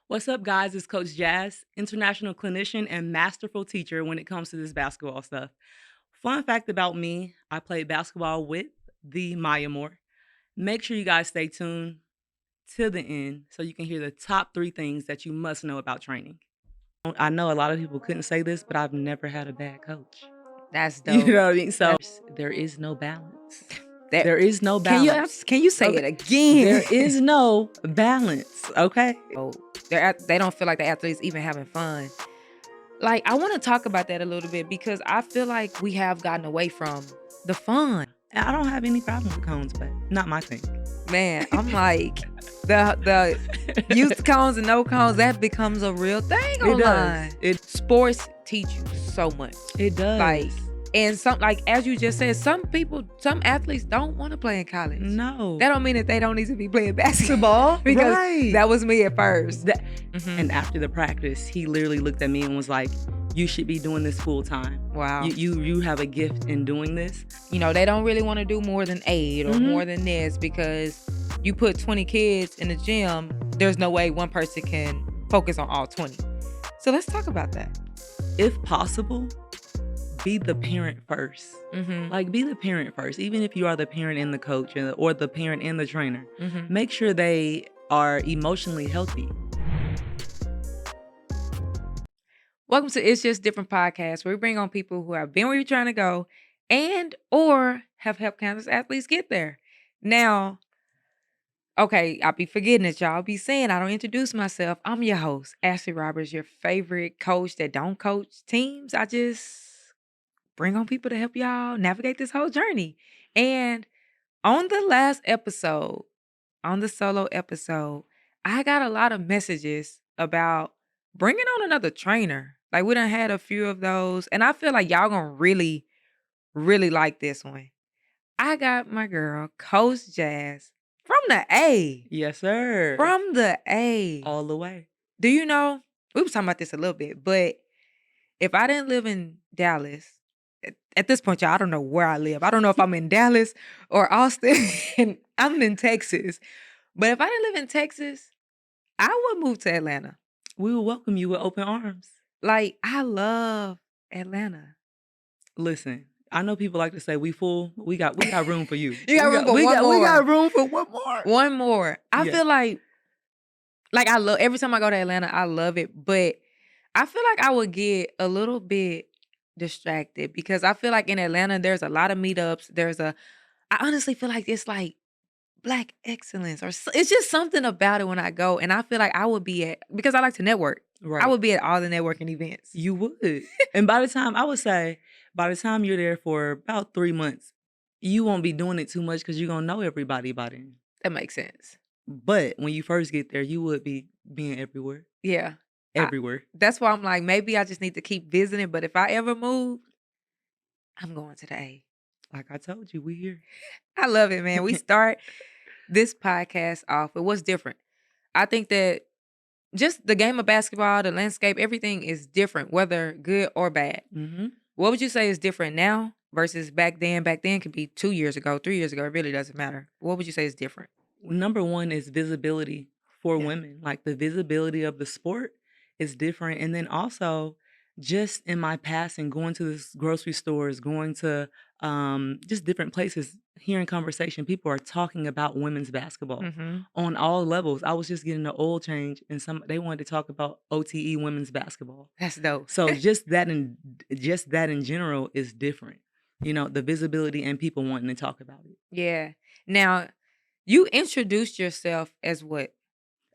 What's up, guys? It's Coach Jazz, international clinician and masterful teacher when it comes to this basketball stuff. Fun fact about me, I played basketball with the Maya Moore. Make sure you guys stay tuned till the end so you can hear the top 3 things that you must know about training. I know a lot of people couldn't say this, but I've never had a bad coach. That's You dope. know what I mean? So there is no balance. That, There is no can you balance. can you say Okay. it again? There is no balance, okay? Oh, they don't feel like the athletes even having fun. Like, I want to talk about that a little bit because I feel like we have gotten away from the fun. And I don't have any problem with cones, but not my thing. Man, I'm like the used cones and no cones, that becomes a real thing online. Sports teach you so much. It does. Like, and some, like as you just said, some athletes don't want to play in college. No. That don't mean that they don't need to be playing basketball. Because right. that was me at first. And after the practice, he literally looked at me and was like, "You should be doing this full time. Wow. You have a gift in doing this." You know, they don't really want to do more than 8 or more than this because you put 20 kids in the gym, there's no way one person can focus on all 20. So let's talk about that. If possible, be the parent first. Like, be the parent first. Even if you are the parent and the coach or the parent and the trainer, make sure they are emotionally healthy. Welcome to It's Just Different podcast, where we bring on people who have been where you're trying to go and or have helped countless athletes get there. Now, okay, I'll be forgetting it, y'all. I'll be saying I don't introduce myself. I'm your host, Ashley Roberts, your favorite coach that don't coach teams. I just bring on people to help y'all navigate this whole journey. And on the last episode, on the solo episode, I got a lot of messages about bringing on another trainer. Like, we done had a few of those, and I feel like y'all gonna really, really like this one. I got my girl, Coach Jazz, from the A. Yes, sir. From the A. All the way. Do you know, we was talking about this a little bit, but if I didn't live in Dallas, at this point, y'all, I don't know where I live. I don't know if I'm in Dallas or Austin. I'm in Texas. But if I didn't live in Texas, I would move to Atlanta. We will welcome you with open arms. Like, I love Atlanta. Listen, I know people like to say we full. We got room for you. You got room for one more. We got room for one more. One more. I feel like I love, every time I go to Atlanta, I love it. But I feel like I would get a little bit distracted because I feel like in Atlanta, there's a lot of meetups. I honestly feel like it's like Black excellence, or it's just something about it when I go, and I feel like I would be at, because I like to network. Right. I would be at all the networking events. You would. And by the time you're there for about 3 months, you won't be doing it too much because you're going to know everybody by then. That makes sense. But when you first get there, you would be being everywhere. Yeah. Everywhere. That's why I'm like, maybe I just need to keep visiting. But if I ever move, I'm going to the A. Like I told you, we here. I love it, man. We start this podcast off with what's different. I think that just the game of basketball, the landscape, everything is different, whether good or bad. What would you say is different now versus back then? Back then could be 2 years ago, 3 years ago. It really doesn't matter. What would you say is different? Number one is visibility for women. Like, the visibility of the sport is different. And then also, just in my past and going to the grocery stores, going to just different places, hearing conversation, people are talking about women's basketball on all levels. I was just getting an oil change, and they wanted to talk about OTE women's basketball. That's dope. So just that in general is different. You know, the visibility and people wanting to talk about it. Yeah. Now, you introduced yourself as what?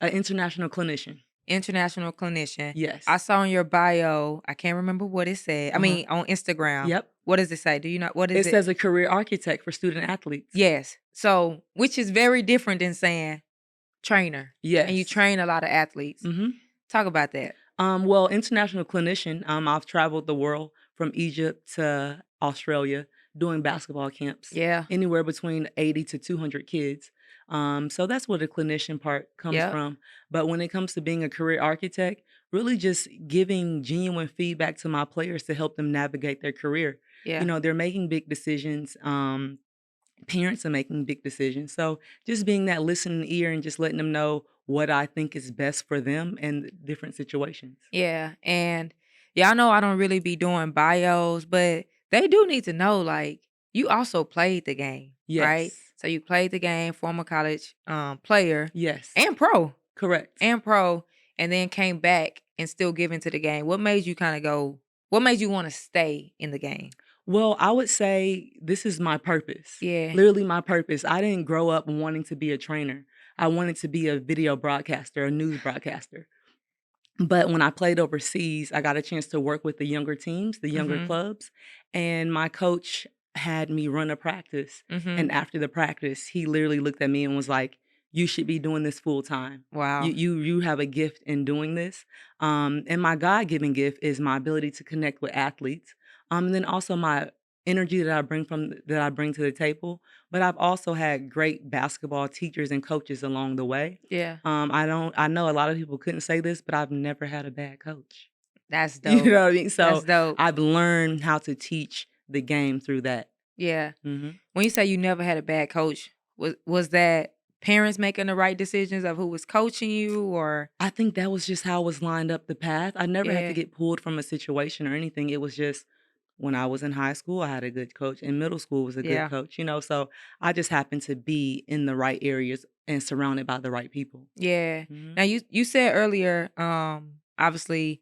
An international clinician. International clinician. Yes. I saw in your bio, I can't remember what it said. I mean, on Instagram. Yep. What does it say? Do you know what is it? It says a career architect for student athletes. Yes. So, which is very different than saying trainer. Yes. And you train a lot of athletes. Talk about that. Well, international clinician, I've traveled the world from Egypt to Australia doing basketball camps. Yeah. Anywhere between 80 to 200 kids. So that's where the clinician part comes from. But when it comes to being a career architect, really just giving genuine feedback to my players to help them navigate their career. Yeah. You know, they're making big decisions. Parents are making big decisions. So just being that listening ear and just letting them know what I think is best for them in different situations. Yeah, and yeah, I know I don't really be doing bios, but they do need to know, like, you also played the game, right? Yes. So you played the game, former college player Yes. and pro Correct. and pro, and then came back and still give into the game. What made you kind of go? What made you want to stay in the game? Well, I would say this is my purpose. Yeah, Literally my purpose. I didn't grow up wanting to be a trainer. I wanted to be a video broadcaster, a news broadcaster. But when I played overseas, I got a chance to work with the younger teams, the younger mhm, clubs, and my coach had me run a practice. mhm. And after the practice, he literally looked at me and was like, "You should be doing this full time. Wow. You have a gift in doing this." And my God given gift is my ability to connect with athletes. And then also my energy that I bring to the table. But I've also had great basketball teachers and coaches along the way. Yeah, I know a lot of people couldn't say this, but I've never had a bad coach. that's You dope. know what I mean? That's So, dope. I've learned how to teach the game through that. Yeah. Mhm. When you say you never had a bad coach, was that parents making the right decisions of who was coaching you or I think that was just how I was lined up the path. I never had to yeah, get pulled from a situation or anything. It was just when I was in high school, I had a good coach. In middle school was a good yeah, coach, so I just happened to be in the right areas and surrounded by the right people. yeah. Mhm. Now you said earlier, obviously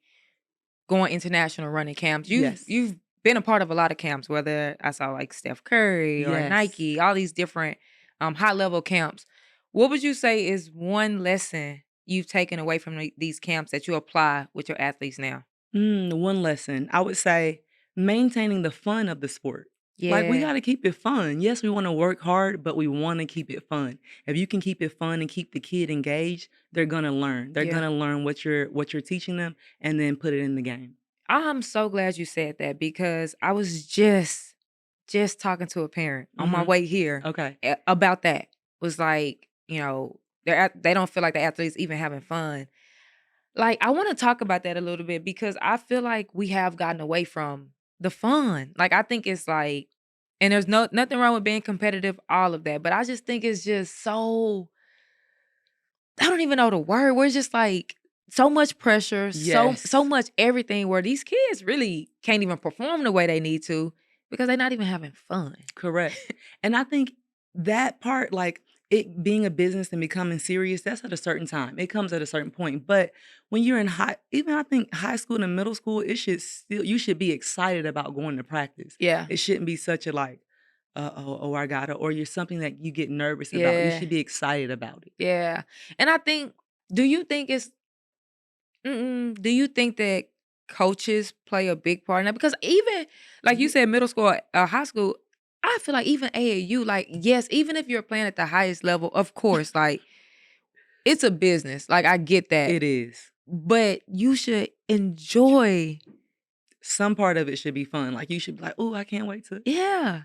going international running camps. Yes. You've been a part of a lot of camps, whether I saw like Steph Curry or Yes. Nike, all these different high level camps. What would you say is one lesson you've taken away from these camps that you apply with your athletes now? One lesson, I would say maintaining the fun of the sport. Like, we Yeah, gotta keep it fun. Yes, we wanna work hard, but we wanna keep it fun. If you can keep it fun and keep the kid engaged, they're gonna learn. They're yeah. gonna learn what you're teaching them and then put it in the game. I'm so glad you said that because I was just talking to a parent on my Mhm. way here Okay. about that. Was like, they don't feel like the athletes even having fun. Like I want to talk about that a little bit because I feel like we have gotten away from the fun. Like I think it's like and there's nothing wrong with being competitive, all of that, but I just think it's just so I don't even know the word. Where it's just like so much pressure, so Yes. much everything where these kids really can't even perform the way they need to because they're not even having fun. Correct. And I think that part, like it being a business and becoming serious, that's at a certain time. It comes at a certain point. But when you're in even I think high school and middle school, you should be excited about going to practice. Yeah. It shouldn't be such a like, oh, I gotta, or you're something that you get nervous about. You Yeah. should be excited about it. Yeah. And I think do you think it's do you think that coaches play a big part in that? Because even like you Ye- said, middle school or high school, I feel like even AAU, like, yes, even if you're playing at the highest level, of course, like it's a business. Like I get that. It is. But you should enjoy Some part of it should be fun. Like you should be like, oh, I can't wait to. yeah.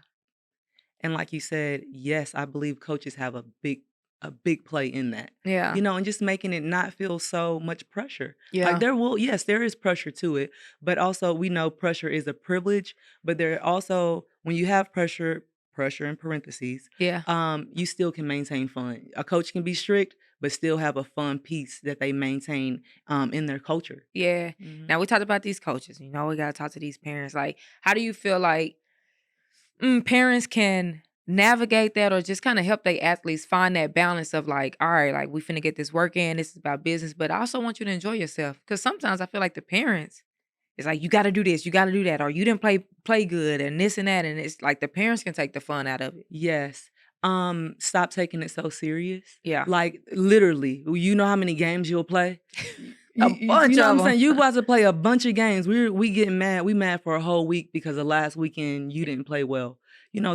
And like you said, yes, I believe coaches have a big play in that. Yeah. And just making it not feel so much pressure. Like Yeah. yes, there is pressure to it, but also we know pressure is a privilege, but there also when you have pressure in parentheses, Yeah. you still can maintain fun. A coach can be strict, but still have a fun piece that they maintain in their culture. Yeah. Mhm. Now we talked about these coaches. We gotta talk to these parents. Like, how do you feel like parents can navigate that or just kind of help their athletes find that balance of like, all right, like we finna get this work in. This is about business, but I also want you to enjoy yourself. Cause sometimes I feel like the parents, it's like you gotta do this, you gotta do that, or you didn't play good and this and that. And it's like the parents can take the fun out of it. Yes. Stop taking it so serious. Yeah. Like literally, you know how many games you'll play? A You bunch know what I'm of saying? You them. about to play a bunch of games. We getting mad. We mad for a whole week because the last weekend you didn't play well.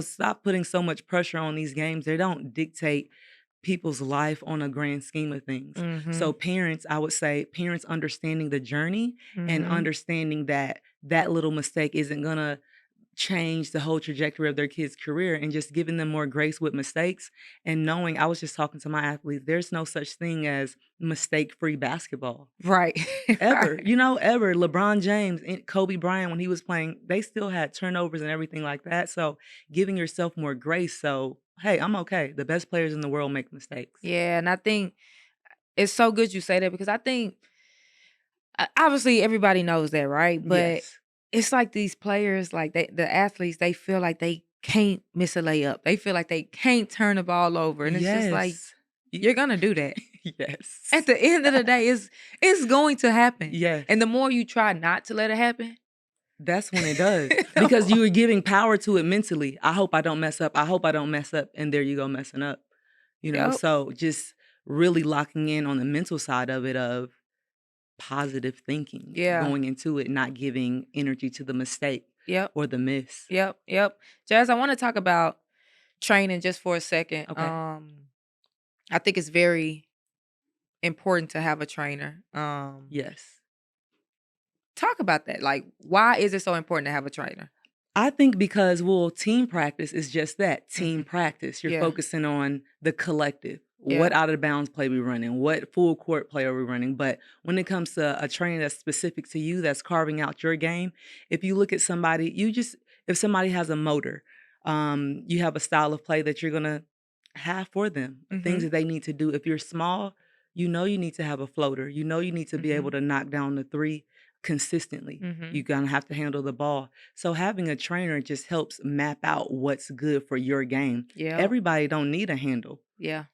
Stop putting so much pressure on these games. They don't dictate people's life on a grand scheme of things. Mm-hmm. So parents, I would say parents understanding the journey and Mm-hmm. understanding that that little mistake isn't gonna change the whole trajectory of their kid's career and just giving them more grace with mistakes and knowing I was just talking to my athletes, there's no such thing as mistake-free basketball. Right. Ever, Right. ever. LeBron James and Kobe Bryant, when he was playing, they still had turnovers and everything like that. So giving yourself more grace. So, hey, I'm okay. The best players in the world make mistakes. Yeah. And I think It's so good you say that because I think obviously everybody knows that, right? But Yes. it's like these players, like the athletes, they feel like they can't miss a layup. They feel like they can't turn the ball over. And it's just like, Yes. Y you're gonna do that. At yes. the end of the day, it's going to happen. Yes. And the more you try not to let it happen, That's when it does, because you are giving power to it mentally. "I hope I don't mess up. I hope I don't mess up," and there you go messing up, Yep. So just really locking in on the mental side of it of positive thinking, Yeah. going into it, not giving energy to the mistake Yep. or the miss. Yep. Jazz, I want to talk about training just for a second. Okay. I think it's very important to have a trainer. Yes. Talk about that. Like, why is it so important to have a trainer? I think because, well, team practice is just that, team Mhm. practice. You're Yeah. focusing on the collective. What Yeah. out of bounds play we running? What full court play are we running? But when it comes to a training that's specific to you, that's carving out your game, if you look at somebody, if somebody has a motor, you have a style of play that you're gonna have for them, things Mhm. that they need to do. If you're small, you need to have a floater. You need to be able Mhm. to knock down the three consistently. You're Mhm. gonna have to handle the ball. So having a trainer just helps map out what's good for your game. Yep. Everybody don't need a handle. Yeah.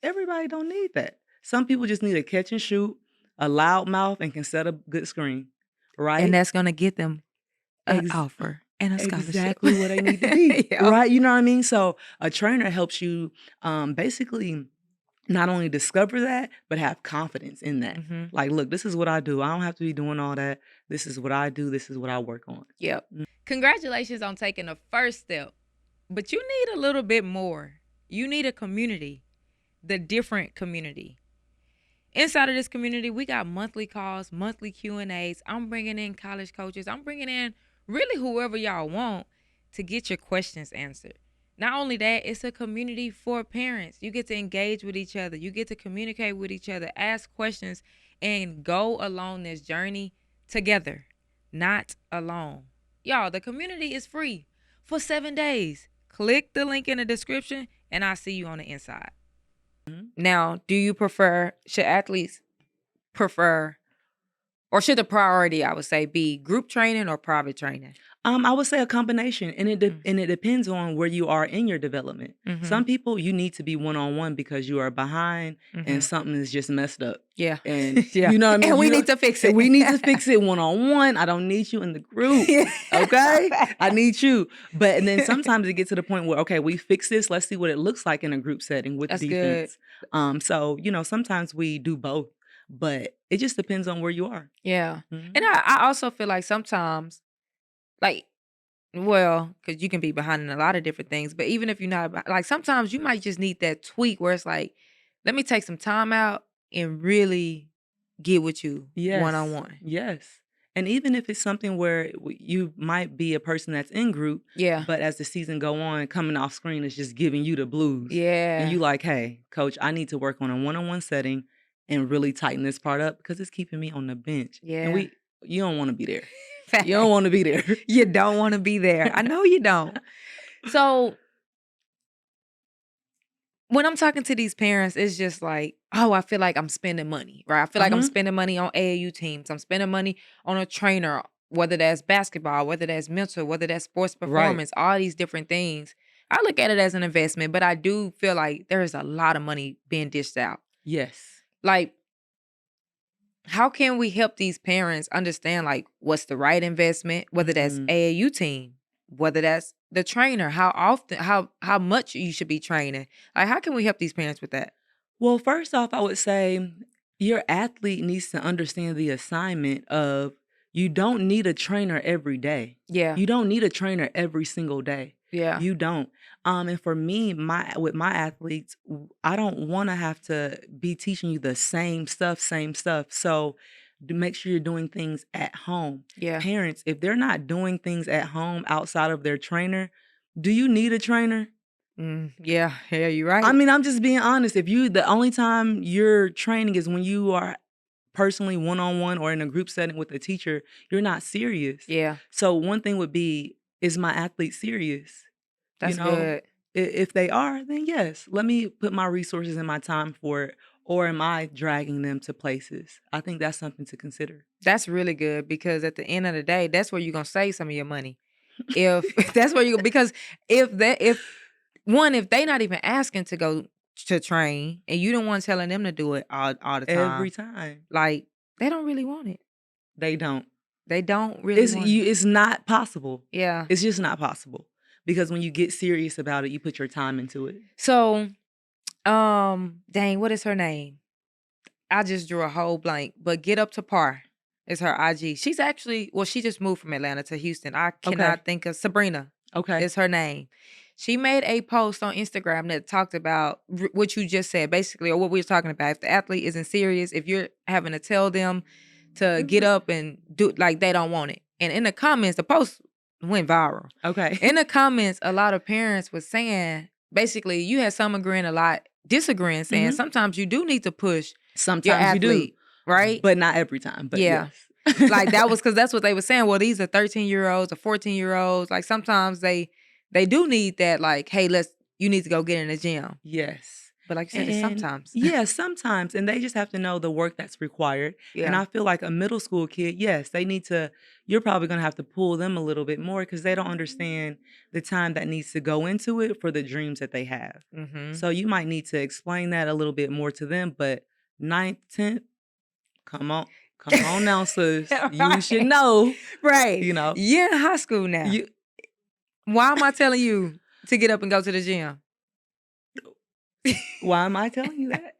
Everybody don't need that. Some people just need a catch and shoot, a loud mouth, and can set a good screen, And right? that's gonna get them an Ex- offer and a scholarship. exactly what they need to be, Yep. right? You know what I mean? So a trainer helps you basically not only discover that, but have confidence in that. Mhm. Like, look, this is what I do. I don't have to be doing all that. This is what I do. This is what I work on. Yep. Congratulations on taking the first step. But you need a little bit more. You need a community, the different community. Inside of this community, we got monthly calls, monthly Q&As. I'm bringing in college coaches. I'm bringing in really whoever y'all want to get your questions answered. Not only that, it's a community for parents. You get to engage with each other. You get to communicate with each other, ask questions, and go along this journey together, not alone. Y'all, the community is free for 7 days. Click the link in the description, and I'll see you on the inside. Mhm. Now, should athletes prefer, or should the priority, I would say, be group training or private training? I would say a combination, and Mm. it depends on where you are in your development. Mhm. Some people you need to be one on one because you are behind and Mhm. something is just messed up, Yeah. and Yeah. you know what I mean. And we You know, need to fix and it. we need to fix it one on one. I don't need you in the group, okay? I need you. But and then sometimes it gets to the point where okay, we fix this. Let's see what it looks like in a group setting with That's good. defense. So sometimes we do both, but it just depends on where you are. Yeah. And Mhm. I also feel like sometimes, like, well, because you can be behind in a lot of different things, but even if you're not, like, sometimes you might just need that tweak where it's like, let me take some time out and really get with you one on Yes, one. yes. And even if it's something where you might be a person that's in group, Yeah. but as the season go on, coming off screen is just giving you the blues. And Yeah. you like, hey, coach, I need to work on a one-on-one setting and really tighten this part up because it's keeping me on the bench. And Yeah. you don't want to be there. You don't Facts. want to be there. You don't want to be there. I know you don't. So when I'm talking to these parents, it's just like, oh, I feel like I'm spending money, right? I feel like I'm Uh-huh. spending money on AAU teams. I'm spending money on a trainer, whether that's basketball, whether that's mental, whether that's sports Right. performance, all these different things. I look at it as an investment, but I do feel like there is a lot of money being dished out. Yes. Like, how can we help these parents understand like what's the right investment, whether that's Mhm. AAU team, whether that's the trainer, how often, how much you should be training? Like, how can we help these parents with that? Well, first off, I would say your athlete needs to understand the assignment of you don't need a trainer every day. Yeah. You don't need a trainer every single day. Yeah. You don't. And for me, with my athletes, I don't want to have to be teaching you the same stuff. So make sure you're doing things at home. Yeah. Parents, if they're not doing things at home outside of their trainer, do you need a trainer? Yeah. Yeah, you're I right. mean, I'm just being honest. If the only time you're training is when you are personally one on one or in a group setting with a teacher, you're not serious. Yeah. So one thing would be, is my athlete serious? You That's know, good. if they are, then yes, let me put my resources and my time for it. or am I dragging them to places? I think that's something to consider. That's really good because at the end of the day, that's where you're gonna save some of your money. If that's where you because if they not even asking to go to train and you don't want telling them to do it all the Every time, time. like they don't really want it. They don't. They don't really want it. It's not possible. Yeah. It's just not possible. Because when you get serious about it, you put your time into it. So, dang, what is her name? I just drew a whole blank. But Get Up to Par is her IG. She's actually, well, she just moved from Atlanta to Houston. I Okay. cannot think of Sabrina. Okay. Is her name. She made a post on Instagram that talked about what you just said, basically, or what we were talking about. If the athlete isn't serious, if you're having to tell them to get up and do like they don't want it. And in the comments, the post went viral. Okay. In the comments, a lot of parents were saying, basically, you had some agreeing, a lot disagreeing, saying sometimes you do need to push Sometimes your athlete, you do. right? But not every time. But yeah. Yes. Like that was because that's what they were saying. Well, these are 13-year-olds or 14-year-olds. Like sometimes they do need that, like, hey, you need to go get in the gym. Yes. But like you said, it's sometimes. Yeah, sometimes. And they just have to know the work that's required. Yeah. And I feel like a middle school kid, yes, they need to, you're probably going to have to pull them a little bit more because they don't understand the time that needs to go into it for the dreams that they have. So you might need to explain that a little bit more to them. But 9th, 10th, come on now, sis. Right. You should know. Right. You know. You're in high school now. Why am I telling you to get up and go to the gym? Why am I telling you that?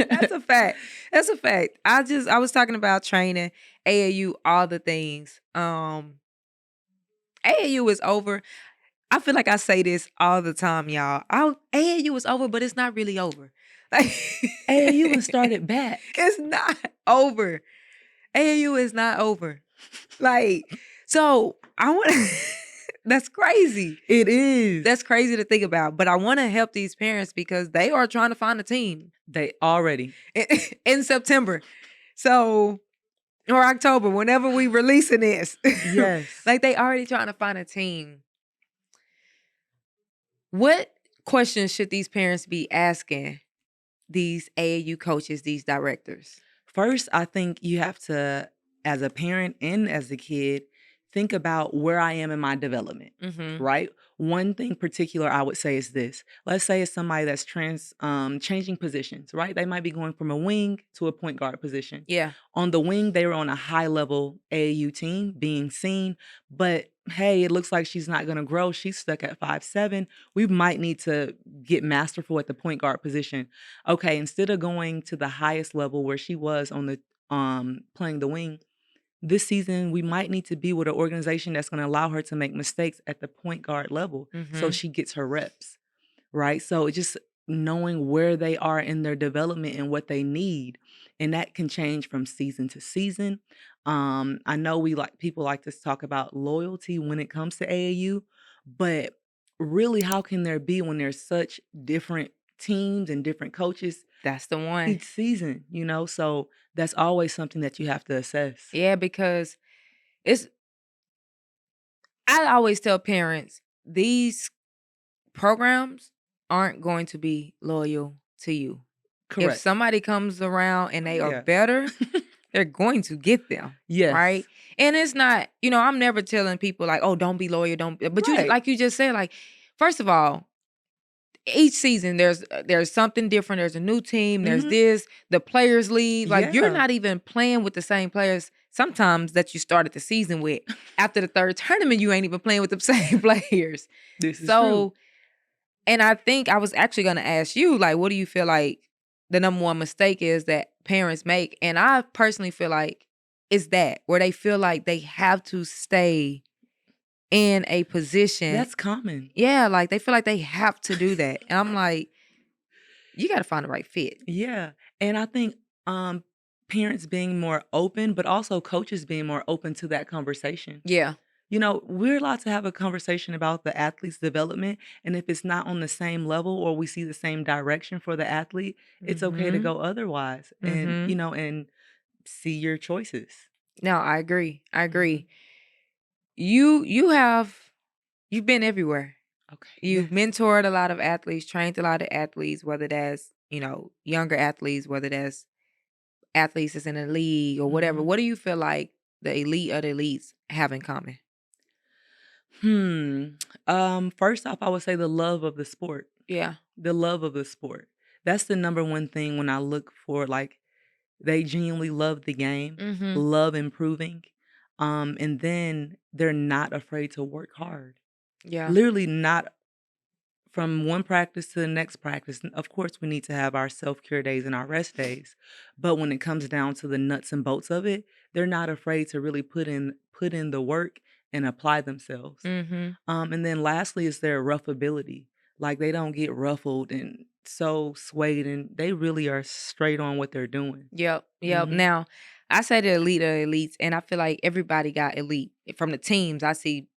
That's a fact. That's a fact. I was talking about training, AAU, all the things. AAU is over. I feel like I say this all the time, y'all. AAU is over, but it's not really over. Like AAU has started back. It's not over. AAU is not over. Like, so I want to that's crazy. It is. That's crazy to think about. But I want to help these parents because they are trying to find a team. They already. In September. So, or October, whenever we releasing this. Yes. Like they already trying to find a team. What questions should these parents be asking these AAU coaches, these directors? First, I think you have to, as a parent and as a kid, think about where I am in my development, right? One thing particular I would say is this. Let's say it's somebody that's changing positions, right? They might be going from a wing to a point guard position. Yeah. On the wing, they were on a high-level AAU team being seen, but hey, it looks like she's not going to grow. She's stuck at 5'7". We might need to get masterful at the point guard position. Okay, instead of going to the highest level where she was on the playing the wing, this season, we might need to be with an organization that's going to allow her to make mistakes at the point guard level so she gets her reps, right? So it's just knowing where they are in their development and what they need. And that can change from season to season. I know people like to talk about loyalty when it comes to AAU, but really, how can there be when there's such different teams and different coaches? That's the one. Each season, so that's always something that you have to assess. Yeah, because I always tell parents, these programs aren't going to be loyal to you. Correct. If somebody comes around and they are better, they're going to get them. Yes. Right? And it's not, I'm never telling people like, oh, don't be loyal, but you, like you just said, like, first of all, each season there's something different. There's a new team. There's this. The players leave. Like you're not even playing with the same players sometimes that you started the season with. After the third tournament, you ain't even playing with the same players. This is true. And I think I was actually going to ask you, like, what do you feel like the number one mistake is that parents make? And I personally feel like it's that where they feel like they have to stay in a position. That's common. Yeah, like they feel like they have to do that. And I'm like, you got to find the right fit. Yeah. And I think parents being more open, but also coaches being more open to that conversation. Yeah. We're allowed to have a conversation about the athlete's development. And if it's not on the same level or we see the same direction for the athlete, it's okay to go otherwise and, and see your choices. No, I agree. You've been everywhere. Okay. You've mentored a lot of athletes, trained a lot of athletes, whether that's younger athletes, whether that's athletes that's in the league or whatever, Mhm. what do you feel like the elite of the elites have in common? Hmm. First off, I would say the love of the sport. Yeah. The love of the sport. That's the number one thing when I look for, like, they genuinely love the game, Mhm. love improving, and then they're not afraid to work hard. Yeah. Literally not from one practice to the next practice. Of course, we need to have our self-care days and our rest days, but when it comes down to the nuts and bolts of it, they're not afraid to really put in the work and apply themselves. Mhm. And then lastly is their ruffability. Like, they don't get ruffled and so swayed, and they really are straight on what they're doing. Yep. Yep. Mhm. Now, I say the elite of elites, and I feel like everybody got elite from the teams. I see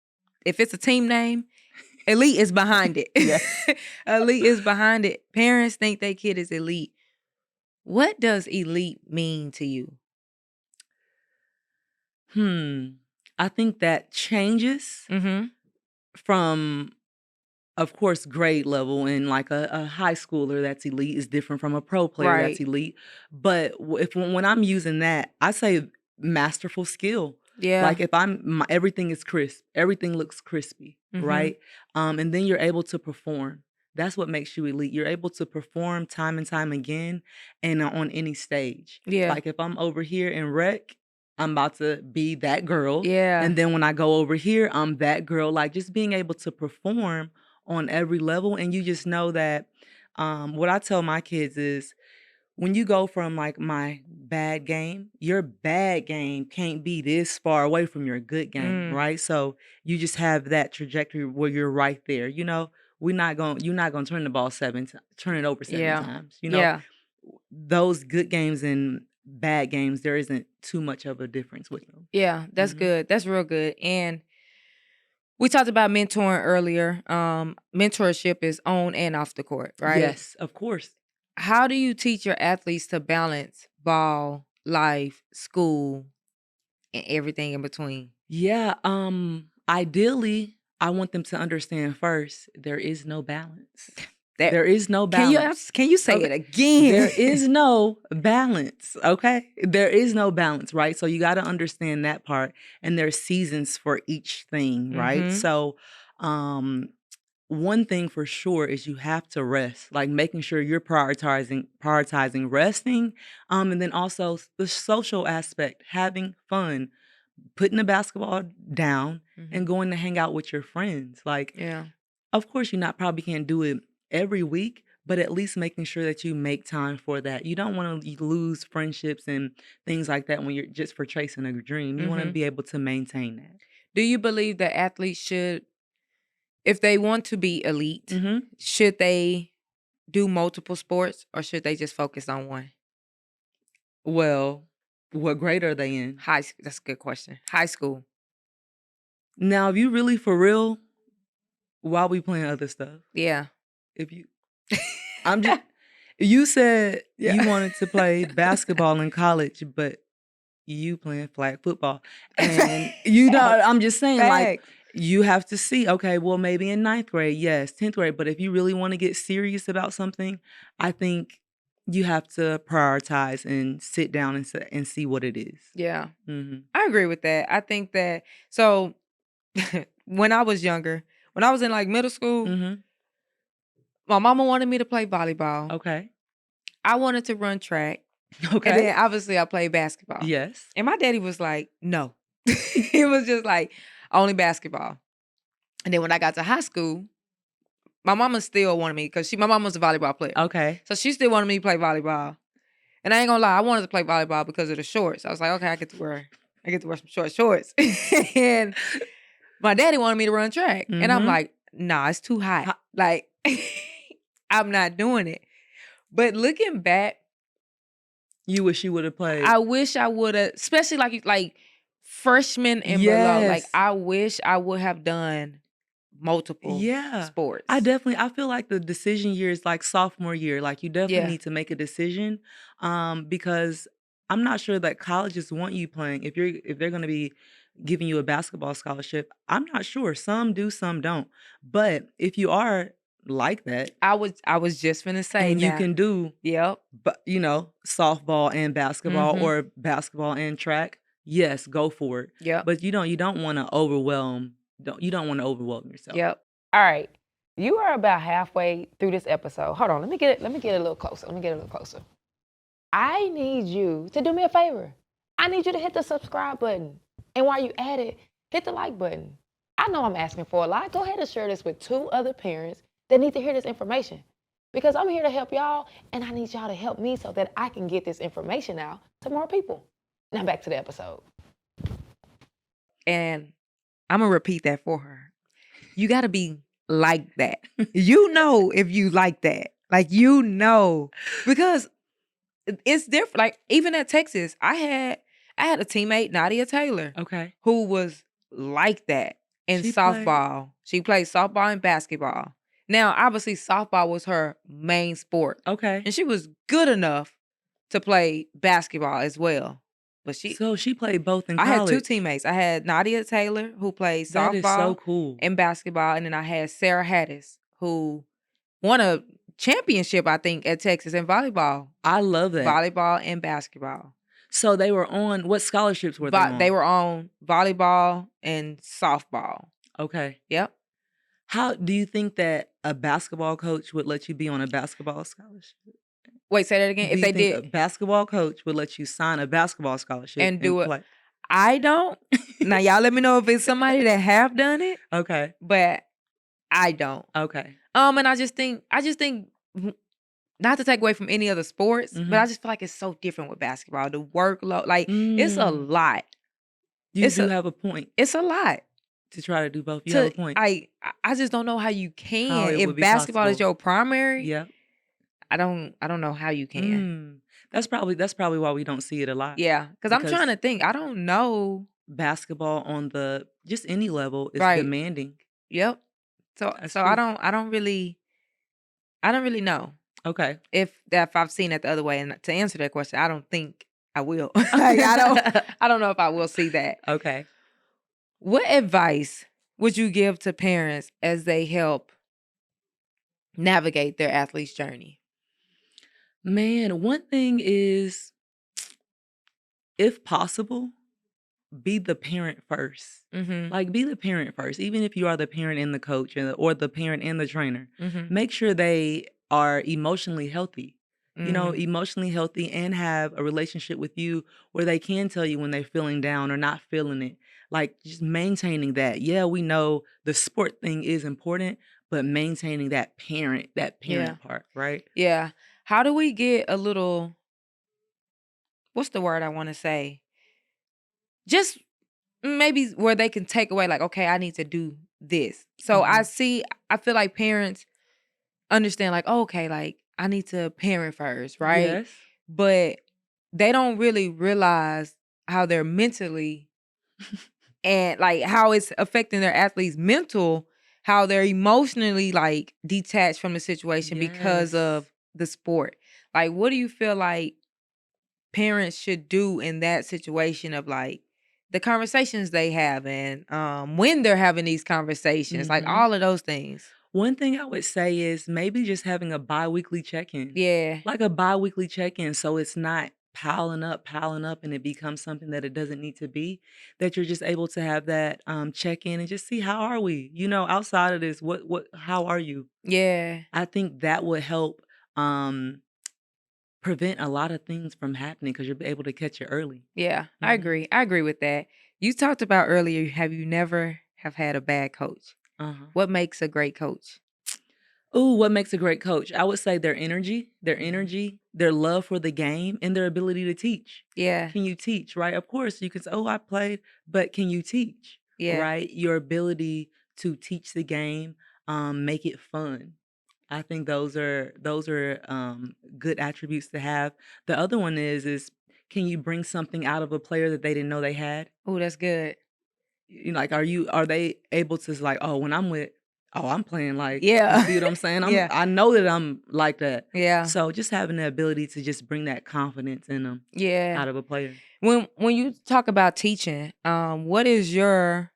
if it's a team name, elite is behind it. Yeah. Elite is behind it. Parents think their kid is elite. What does elite mean to you? Hmm. I think that changes Mhm. from, of course, grade level, and like a high schooler that's elite is different from a pro player that's Right. elite. But if when I'm using that, I say masterful skill. Yeah. Like, if everything is crisp, everything looks crispy, Mhm. right? And then you're able to perform. That's what makes you elite. You're able to perform time and time again, and on any stage. Yeah. Like, if I'm over here in rec, I'm about to be that girl, Yeah. and then when I go over here, I'm that girl. Like, just being able to perform on every level, and you just know that, what I tell my kids is, when you go from, like, my bad game, your bad game can't be this far away from your good game, Mm. right? So you just have that trajectory where you're right there. You're not gonna turn the ball turn it over seven Yeah. times. Yeah. Those good games and bad games, there isn't too much of a difference with them. Yeah. That's Mhm. good. That's real good. And we talked about mentoring earlier. Mentorship is on and off the court, right? Yes, of course. How do you teach your athletes to balance ball, life, school, and everything in between? Yeah, ideally, I want them to understand first, there is no balance. That There is no can you balance. can you say Okay. it again? There is no balance, okay? There is no balance, right? So you got to understand that part, and there's seasons for each thing, right? Mhm. So, um one thing for sure is you have to rest, like making sure you're prioritizing resting, and then also the social aspect, having fun, putting the basketball down and Mhm. going to hang out with your friends. Like, Yeah. of course, you not probably can't do it every week, but at least making sure that you make time for that. You don't want to lose friendships and things like that when you're just for chasing a dream. You want to Mhm. be able to maintain that. Do you believe that athletes should, if they want to be elite, Hmm. should they do multiple sports or should they just focus on one? Well, what grade are they in? High school. That's a good question. High school. Now, if you really for real, why we playing other stuff? Yeah. If you, I'm just, you said you Yeah. wanted to play basketball in college, but you playing flag football. And I'm just saying, like, Facts. you have to see, okay, well, maybe in ninth grade, yes, 10th grade, but if you really want to get serious about something, I think you have to prioritize and sit down and see what it is. Yeah. Mm-hmm. I agree with that. I think that so when I was younger, when I was in like middle school, Mm-hmm. my mama wanted me to play volleyball. Okay. I wanted to run track. And Okay. then obviously I played basketball. Yes. And my daddy was like, no. He was just like, only basketball. And then when I got to high school, my mama still wanted me because my mom was a volleyball player. Okay. So she still wanted me to play volleyball. And I ain't gonna lie, I wanted to play volleyball because of the shorts. I was like, okay, I get to wear some shorts. And my daddy wanted me to run track. And I'm Mm-hmm. like, nah, it's too hot. Like, I'm not doing it. But looking back, You wish you would have played. I wish I would have, especially like freshmen and below. Like, Yes. I wish I would have done multiple Yeah. sports. I feel like the decision year is like sophomore year. Like, you definitely Yeah. need to make a decision, because I'm not sure that colleges want you playing. If they're going to be giving you a basketball scholarship, I'm not sure. Some do, some don't. But if you are, like that. I was just finna say And you now. can do, Yep. but softball and basketball Mhm. or basketball and track. Yes, go for it. Yep. But you don't want to overwhelm. You don't want to overwhelm yourself. Yep. All right. You are about halfway through this episode. Hold on. Let me get a little closer. Let me get a little closer. I need you to do me a favor. I need you to hit the subscribe button. And while you at it, hit the like button. I know I'm asking for a lot. Go ahead and share this with 2 other parents that need to hear this information. Because I'm here to help y'all, and I need y'all to help me so that I can get this information out to more people. Now back to the episode. And I'm going to repeat that for her. You got to be like that. You know if you like that. Like, because it's different. Like, even at Texas, I had a teammate, Nadia Taylor, Okay. who was like that in softball. She played softball and basketball. Now, obviously, softball was her main sport. Okay. And she was good enough to play basketball as well. But So she played both in I college. had 2 teammates. I had Nadia Taylor, who played That is so softball cool. and basketball. And then I had Sarah Hattis, who won a championship, I think, at Texas in volleyball. I love that. Volleyball and basketball. So they were on, what scholarships were they on? They were on volleyball and softball. Okay. Yep. How do you think that a basketball coach would let you be on a basketball scholarship? Wait, say that again. Do If you they think did a basketball coach would let you sign a basketball scholarship and do it, play? I don't. Now y'all let me know if it's somebody that have done it. Okay. But I don't. Okay. And I just think not to take away from any other sports, but I just feel like it's so different with basketball. The workload, like it's a lot. You do have a point. It's a lot to try to do both. You have a point. I just don't know how you can. How it if would be basketball is possible. your primary, Yeah. I don't know how you can. That's probably why we don't see it a lot. Yeah, because I'm trying to think. I don't know. Basketball on the just any level is Right. demanding. Yep. So I don't really know. Okay. If I've seen it the other way, and to answer that question, I don't think I will. Like, I don't know if I will see that. Okay. What advice would you give to parents as they help navigate their athlete's journey? Man, one thing is, if possible, be the parent first. Like, be the parent first. Even if you are the parent and the coach or the parent and the trainer, make sure they are emotionally healthy. Emotionally healthy and have a relationship with you where they can tell you when they're feeling down or not feeling it. Like, just maintaining that. Yeah, we know the sport thing is important, but maintaining that parent part, right? Yeah. How do we get a little, what's the word I want to say? Just maybe where they can take away, like, okay, I need to do this. So I feel like parents understand, like, oh, okay, like I need to parent first, right? Yes. But they don't really realize how they're mentally and like how it's affecting their athletes' mental, how they're emotionally like detached from the situation because of the sport. Like, what do you feel like parents should do in that situation of like the conversations they have and when they're having these conversations, like all of those things? One thing I would say is maybe just having a bi-weekly check-in. Yeah. Like a bi-weekly check-in, so it's not piling up, and it becomes something that it doesn't need to be, that you're just able to have that check-in and just see, how are we? Outside of this, how are you? Yeah. I think that would help prevent a lot of things from happening because you'll be able to catch it early. Yeah, I agree. I agree with that. You talked about earlier, have you never have had a bad coach? What makes a great coach? Ooh, what makes a great coach? I would say their energy, their love for the game, and their ability to teach. Yeah. Can you teach, right? Of course, you can say, oh, I played, but can you teach? Yeah. Right? Your ability to teach the game, make it fun. I think those are good attributes to have. The other one is can you bring something out of a player that they didn't know they had? Oh, that's good. Like, are they able to, like, oh, when I'm I'm playing like, Yeah. you see what I'm saying? Yeah. I know that I'm like that. Yeah. So just having the ability to just bring that confidence in them out of a player. When you talk about teaching, what is your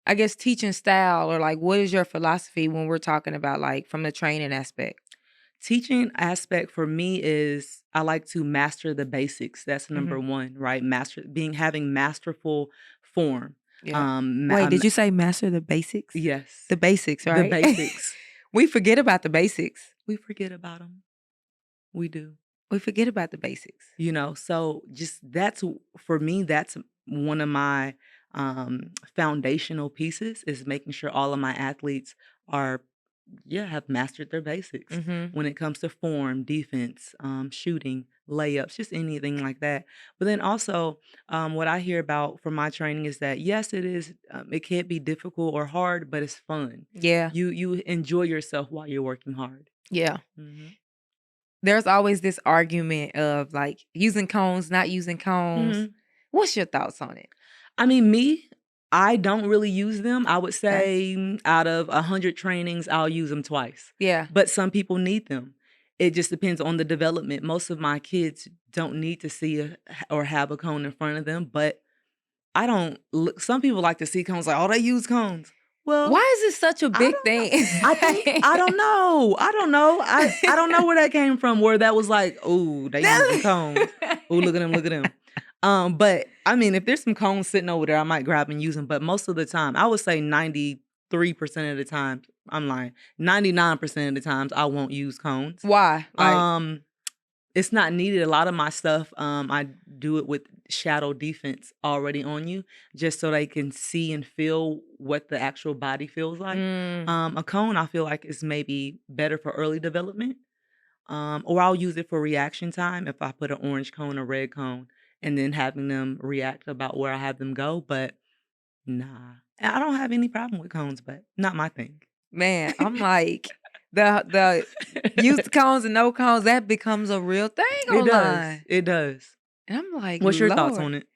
I guess, teaching style, or like what is your philosophy when we're talking about like from the training aspect? Teaching aspect for me is I like to master the basics. That's number Mhm. one, right? Having masterful form. Yeah. Um, ma- Wait, um did you say master the basics? yes, The basics, the right? basics. We forget about the basics. We forget about them. We do. We forget about the basics. So just for me, that's one of my foundational pieces is making sure all of my athletes are, yeah, have mastered their basics Mhm. when it comes to form, defense, shooting, layups, just anything like that. But then also, what I hear about from my training is that yes, it can't be difficult or hard, but it's fun. Yeah. You enjoy yourself while you're working hard. Yeah. Hmm. There's always this argument of like using cones, not using cones. Hmm. What's your thoughts on it? I mean, I don't really use them. I would Okay. say out of 100 trainings, I'll use them twice. Yeah. But some people need them. It just depends on the development. Most of my kids don't need to see or have a cone in front of them, but I don't look. Some people like to see cones like, oh, they use cones. Well, Why is it such a I big don't know. thing? I don't know. I don't know. I don't know where that came from. Where that was like, oh, they using cones. Oh, look at them, look at them. But I mean, if there's some cones sitting over there, I might grab and use them. But most of the time, I would say 93% of the time, I'm lying. 99% of the times, I won't use cones. Why? Like, Um, it's not needed. A lot of my stuff, I do it with shadow defense already on you, just so they can see and feel what the actual body feels like. mm, A cone, I feel like, is maybe better for early development. Or I'll use it for reaction time if I put an orange cone, a red cone, and then having them react about where I have them go. But nah, I don't have any problem with cones, but not my thing. man, I'm like the use cones and no cones, that becomes a real thing It does. online. It does. And I'm like, What's your thoughts Lord. on it?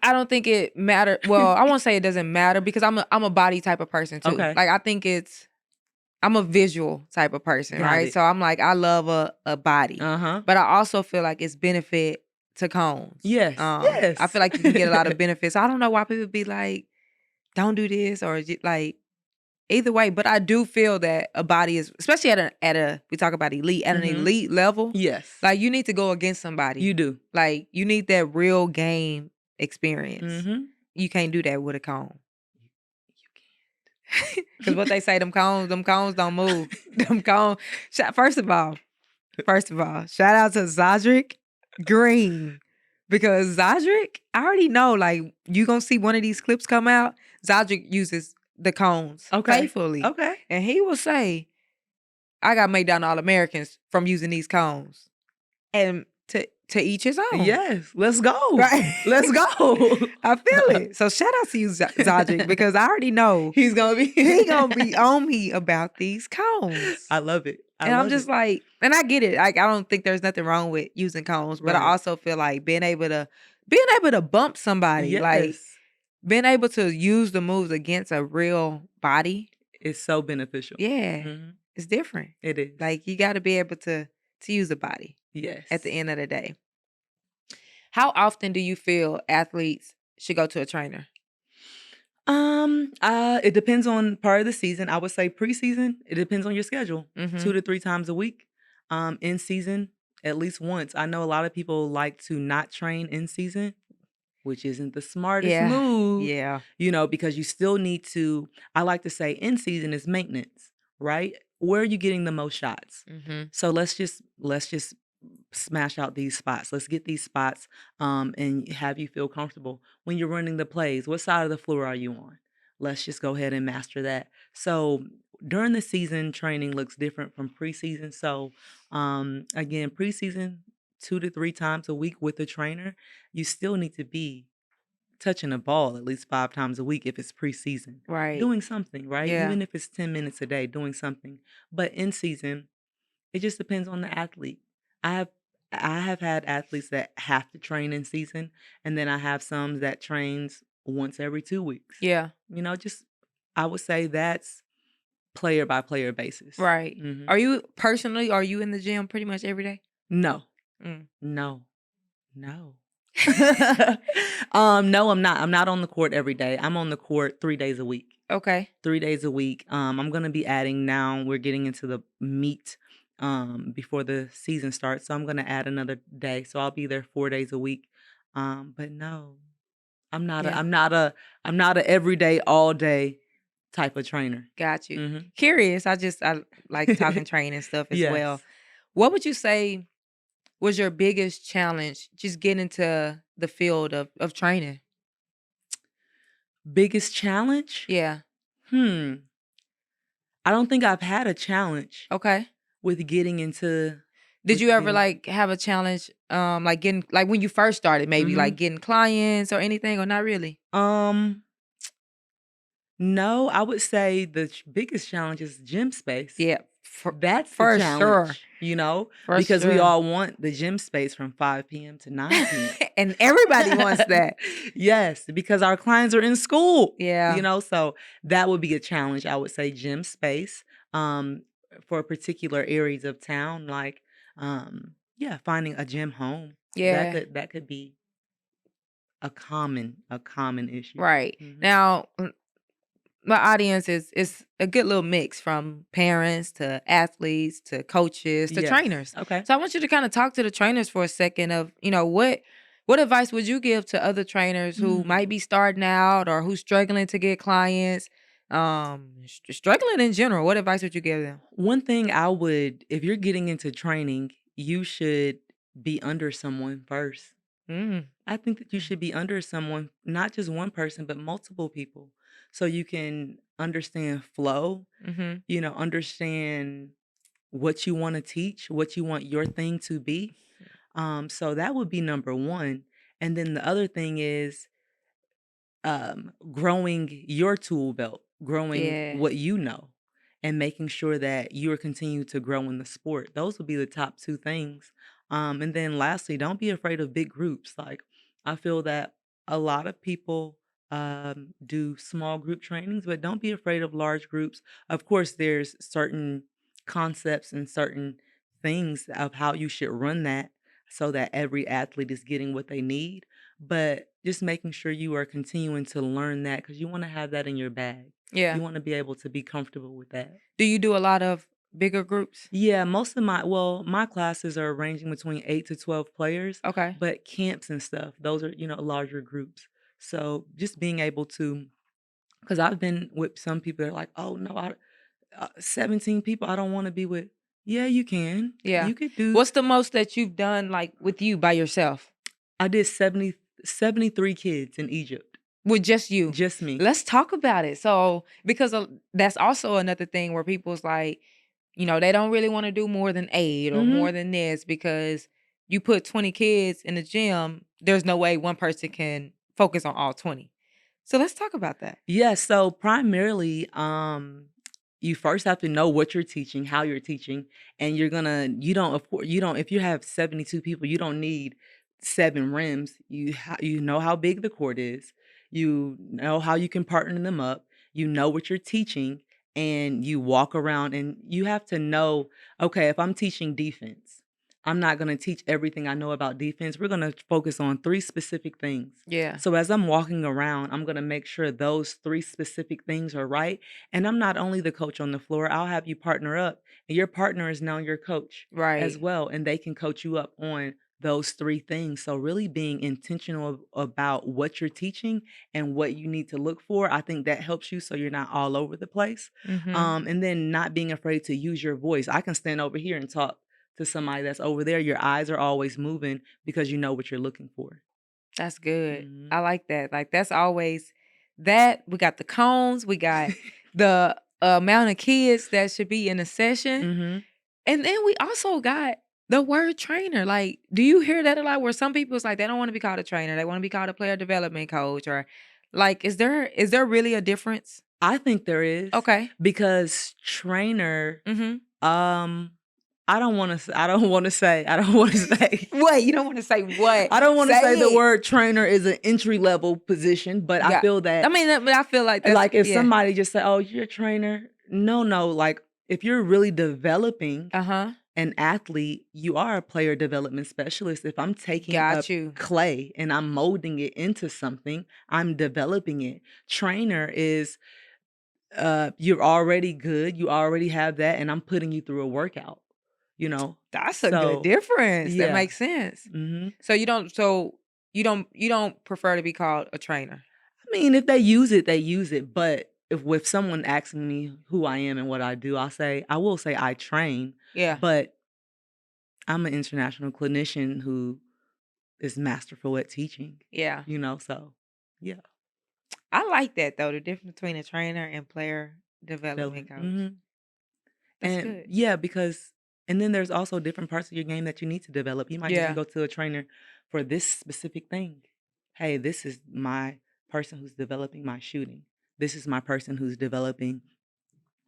I don't think it matter. Well, I won't say it doesn't matter because I'm a body type of person too. Okay. Like I think I'm a visual type of person, Got right? it. So I'm like, I love a body. Uh-huh. But I also feel like it's benefit to cones. Yes. I Yes. feel like you can get a lot of benefits. I don't know why people be like, don't do this or like either way, but I do feel that a body is, especially at a we talk about elite, at an Mhm. elite level, Yes. like you need to go against somebody. You do. Like you need that real game experience. Mhm. You can't do that with a cone. You Cause what can't. they say, them cones don't move. Them cones. First of all, shout out to Zodrick Green. Because Zodrick, I already know, like, you gonna see one of these clips come out. Zodrick uses the cones Okay. faithfully. Okay. And he will say, I got made down All-Americans from using these cones. And to each his own. Yes. Let's go. Right. Let's go. I feel it. So shout out to you, Zodrick, because I already know He's gonna be he gonna be on me about these cones. I love it. And I'm just like, and I get it. Like, I don't think there's nothing wrong with using cones, but I Right. also feel like being able to bump somebody, like Yes. being able to use the moves against a real body, It's so beneficial. yeah, Mhm. it's different. It is. Like you got to be able to use the body yes. at the end of the day. How often do you feel athletes should go to a trainer? It depends on part of the season. I would say preseason, it depends on your schedule. Mm-hmm. 2 to 3 times a week. In season, at least once. I know a lot of people like to not train in season, which isn't the smartest move. Yeah. Because you still need to, I like to say in season is maintenance, right? Where are you getting the most shots? Mm-hmm. So let's just smash out these spots. Let's get these spots and have you feel comfortable when you're running the plays. What side of the floor are you on? Let's just go ahead and master that. So during the season, training looks different from preseason. So again, preseason 2 to 3 times a week with a trainer. You still need to be touching a ball at least 5 times a week if it's preseason. Right. Doing something, right? Yeah. Even if it's 10 minutes a day, doing something. But in season, it just depends on the athlete. I have had athletes that have to train in season, and then I have some that trains once every 2 weeks. Yeah. Just I would say that's player by player basis. Right. Mhm. Are you in the gym pretty much every day? No. Mm. No. No. No, I'm not. I'm not on the court every day. I'm on the court 3 days a week. Okay. 3 days a week. I'm gonna be adding now. We're getting into the meet before the season starts, so I'm gonna add another day. So I'll be there 4 days a week. But no, I'm not a Yeah. I'm not a I'm not a everyday, all day type of trainer. Got you. Mhm. Curious. I like talking training stuff as well. Yes. What would you say was your biggest challenge just getting into the field of training? Biggest challenge? Yeah. Hmm. I don't think I've had a challenge Okay. with getting into Did with you ever getting like have a challenge like getting like when you first started maybe like Mhm. getting clients or anything or not really? Um No, I would say the biggest challenge is gym space. Yeah. That's the For sure. challenge, For because we sure. all want the gym space from 5 p.m. to 9 And everybody wants p.m. that. Yes, because our clients are in school, Yeah. so that would be a challenge. I would say gym space um, for particular areas of town, like yeah, finding a gym home. That Yeah. could be a common issue. Right. Hmm. Now, my audience is a good little mix from parents to athletes to coaches to Yes. trainers. Okay. So I want you to kind of talk to the trainers for a second of, what advice would you give to other trainers who might Mm. be starting out or who's struggling to get clients? Struggling in general. What advice would you give them? One thing I would, if you're getting into training, you should be under someone first. Mm. I think that you should be under someone, not just one person, but multiple people, so you can understand flow, Mhm. understand what you want to teach, what you want your thing to be. So that would be number one. And then the other thing is growing your tool belt, growing Yeah. what you know, and making sure that you are continuing to grow in the sport. Those would be the top two things. And then lastly, don't be afraid of big groups. Like I feel that a lot of people do small group trainings, but don't be afraid of large groups. Of course, there's certain concepts and certain things of how you should run that so that every athlete is getting what they need, but just making sure you are continuing to learn that because you wanna have that in your bag. Yeah. You wanna be able to be comfortable with that. Do you do a lot of bigger groups? Yeah, most of my classes are ranging between 8 to 12 players, Okay. but camps and stuff, those are, larger groups. So, just being able to, because 'cause I've been with some people that are like, "Oh, no, 17 people, I don't wanna be with." Yeah, you can. Yeah. You could do What's the most that you've done like with you by yourself? I did 73 kids in Egypt, With just you. just me. Let's talk about it. So, because that's also another thing where people's like, they don't really want to do more than 8 or more Mhm. than this because you put 20 kids in the gym, there's no way one person can focus on all 20. So, let's talk about that. Yeah, so primarily, you first have to know what you're teaching, how you're teaching, and you don't, of course, you don't, if you have 72 people, you don't need 7 rims. You know how big the court is. You know how you can partner them up. You know what you're teaching, and you walk around and you have to know, okay, if I'm teaching defense, I'm not going to teach everything I know about defense. We're going to focus on 3 specific things. Yeah. So as I'm walking around, I'm gonna make sure those 3 specific things are right, and I'm not only the coach on the floor, I'll have you partner up, and your partner is now your coach as Right. well, and they can coach you up on those 3 things. So really being intentional about what you're teaching and what you need to look for, I think that helps you so you're not all over the place. Mhm. And then not being afraid to use your voice. I can stand over here and talk to somebody that's over there. Your eyes are always moving because you know what you're looking for. That's good. Mhm. I like that. Like that's always that. We got the cones, we got the amount of kids that should be in a session. Mhm. And then we also got the word trainer. Like, do you hear that a lot where some people it's like they don't want to be called a trainer, they want to be called a player development coach or like is there really a difference? I think there is Okay. because trainer, Mhm. um, I don't wanna say What? You don't want to say what? I don't wanna say the Say it. word trainer is an entry level position, but I Yeah. feel I that, mean, but I feel like that's like, if yeah. somebody just say, "Oh, you're a trainer." No, no, like, if you're really developing Uh-huh. an athlete, you are a player development specialist. If I'm taking Got up you. clay and I'm molding it into something, I'm developing it. Trainer is you're already good, you already have that, and I'm putting you through a workout, you know? That's a good So, difference. That yeah. makes sense. Mhm. So you don't prefer to be called a trainer? I mean, if they use it, they use it, but if with someone asking me who I am and what I do, I will say I train, Yeah. but I'm an international clinician who is masterful at teaching, Yeah. so yeah, I like that though, the difference between a trainer and player development development. coach. Mhm. That's And good. yeah, because and then there's also different parts of your game that you need to develop. You might need to Yeah. go to a trainer for this specific thing. Hey, this is my person who's developing my shooting. This is my person who's developing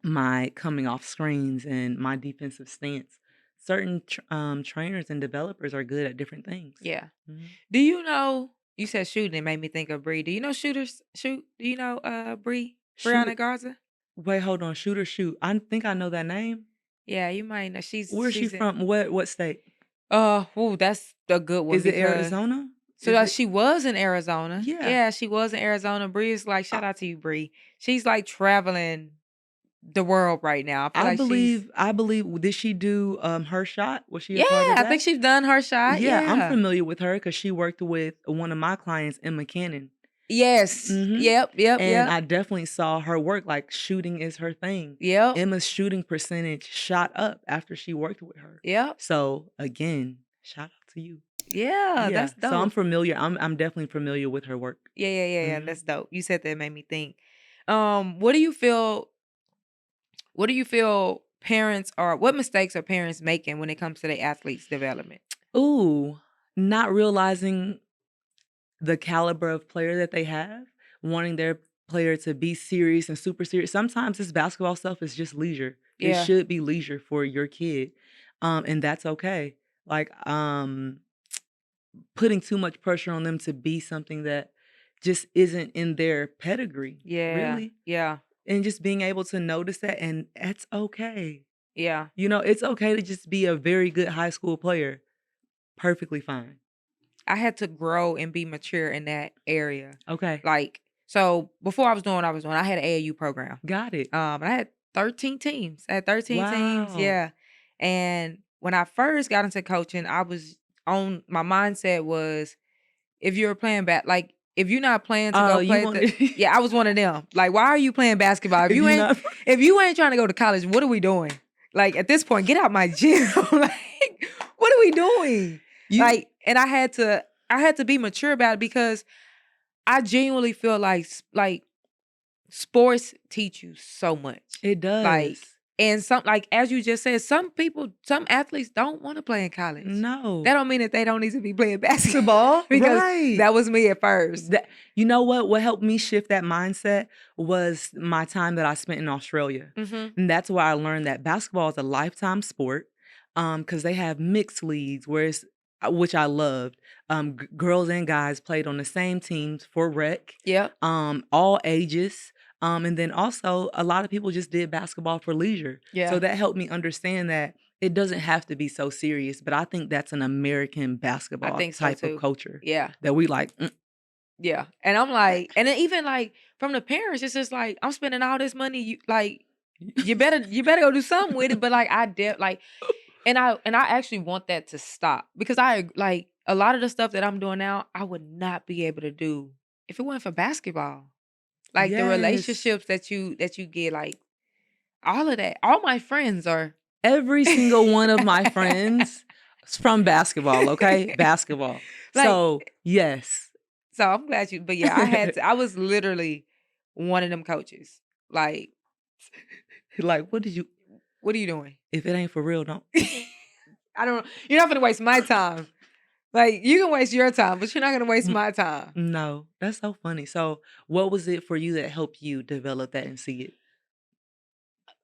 my coming off screens and my defensive stance. Certain trainers and developers are good at different things. Yeah. Mhm. Do you know you said shooting, it made me think of Bree. Do you know shooters shoot? Do you know Brianna Shoot, Garza? wait, hold on. Shoot or shoot. I think I know that name. Yeah, you might know. She's Where's she she's in from? What state? that's a good one Is it because Arizona? so Is it? she was in Arizona. Yeah. Yeah, she was in Arizona. Bree is like, I, shout out to you, Bree. She's like traveling the world right now. I feel I like she's believe I believe did she do her shot? Was she a yeah, part of I think that? she's done her shot. Yeah, I'm Yeah. familiar with her because she worked with one of my clients, Emma Cannon. Yes. Mhm. Yep, yep, And yep. I definitely saw her work, like, shooting is her thing. Yep. Emma's shooting percentage shot up after she worked with her. Yep. So, again, shout out to you. Yeah, Yeah, that's so I'm dope. familiar. I'm definitely familiar with her work. Yeah, yeah, yeah, yeah. Mhm. That's dope. You said that made me think. What do you feel parents are what mistakes are parents making when it comes to their athletes' development? Ooh, not realizing the caliber of player that they have, wanting their player to be serious and super serious. Sometimes this basketball stuff is just leisure. It Yeah. should be leisure for your kid, and that's okay. Like, putting too much pressure on them to be something that just isn't in their pedigree, Yeah. really, Yeah. and just being able to notice that, and that's okay. Yeah. It's okay to just be a very good high school player. Perfectly fine. I had to grow and be mature in that area. Okay. Like, so before I was doing what I was doing, I had an AAU program. Got it. And I had 13 teams. I had 13 teams, Wow. yeah. And when I first got into coaching, I was on my mindset was if you're playing like if you're not playing to Oh, go you play at want the yeah, I was one of them. Like, why are you playing basketball? if you not If you ain't trying to go to college, what are we doing? Like at this point, get out my gym. Like, what are we doing? you Like, and I had to be mature about it because I genuinely feel like sports teach you so much. it does. Like, and some like as you just said, some athletes don't want to play in college. That No. don't mean that they don't need to be playing basketball because Right. that was me at first. That you know what? What helped me shift that mindset was my time that I spent in Australia. Mhm. And that's where I learned that basketball is a lifetime sport. Because they have mixed leagues, which I loved. Girls and guys played on the same teams for rec, Yep. all ages. And then also a lot of people just did basketball for leisure. So Yeah. that helped me understand that it doesn't have to be so serious. But I think that's an American I basketball think so type of too. culture Yeah. that we like. Yeah. And I'm like, and then even like from the parents, it's just like, I'm spending all this money. You like you better go do something with it. But like like and I actually want that to stop because I like a lot of the stuff that I'm doing now, I would not be able to do if it wasn't for basketball. Like the Yes. relationships that you get, like all of that. All my friends are Every single one of my friends is from basketball, okay? Basketball. like So, yes. so I'm glad but yeah, I was literally one of them coaches. Like, Like, what did you what are you doing? if it ain't for real, don't. I don't you're not gonna waste my time. Like you can waste your time, but you're not gonna waste Mm, my time. no, that's so funny. So, what was it for you that helped you develop that and see it?